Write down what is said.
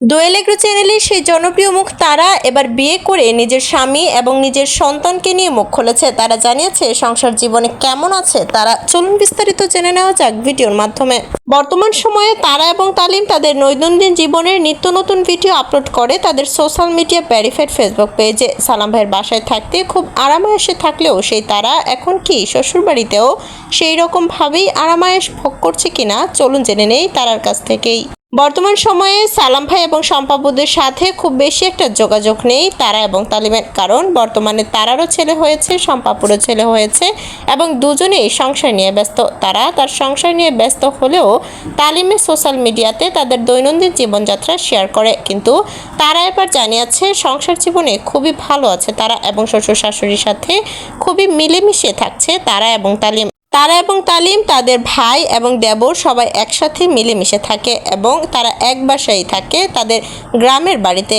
দোয়েল agro চ্যানেলের সেই জনপ্রিয় মুখ তারা এবার বিয়ে করে নিজের স্বামী এবং নিজের সন্তানকে নিয়ে মুখ খুলেছে। তারা জানিয়েছে সংসার জীবনে কেমন আছে তারা। চলুন বিস্তারিত জেনে নেওয়া যাক ভিডিওর মাধ্যমে। বর্তমান সময়ে তারা এবং তালিম তাদের দৈনন্দিন জীবনের নিত্য নতুন ভিডিও আপলোড করে তাদের সোশ্যাল মিডিয়া ভেরিফাইড ফেসবুক পেজে। সালাম ভাইয়ের বাসায় থাকতে খুব আরামায়েশে থাকলেও সেই তারা এখন কি শ্বশুরবাড়িতেও সেই রকমভাবেই আরামায়েশ ভোগ করছে কিনা চলুন জেনে নেই তারার কাছ থেকেই। বর্তমান সময়ে সালাম ভাই এবং শম্পাবুদের সাথে খুব বেশি একটা যোগাযোগ নেই তারা এবং তালিমের, কারণ বর্তমানে তারারও ছেলে হয়েছে, শম্পাপুরও ছেলে হয়েছে এবং দুজনেই সংসার নিয়ে ব্যস্ত। তারা তার সংসার নিয়ে ব্যস্ত হলেও তালিমের সোশ্যাল মিডিয়াতে তাদের দৈনন্দিন জীবনযাত্রা শেয়ার করে, কিন্তু তারা এবার জানিয়েছে সংসার জীবনে খুবই ভালো আছে তারা এবং শ্বশুর শাশুড়ির সাথে খুবই মিলেমিশে থাকছে তারা এবং তালিম। তারা এবং তালিম তাদের ভাই এবং দেবর সবাই একসাথে মিলেমিশে থাকে এবং তারা এক বাসায় থাকে তাদের গ্রামের বাড়িতে।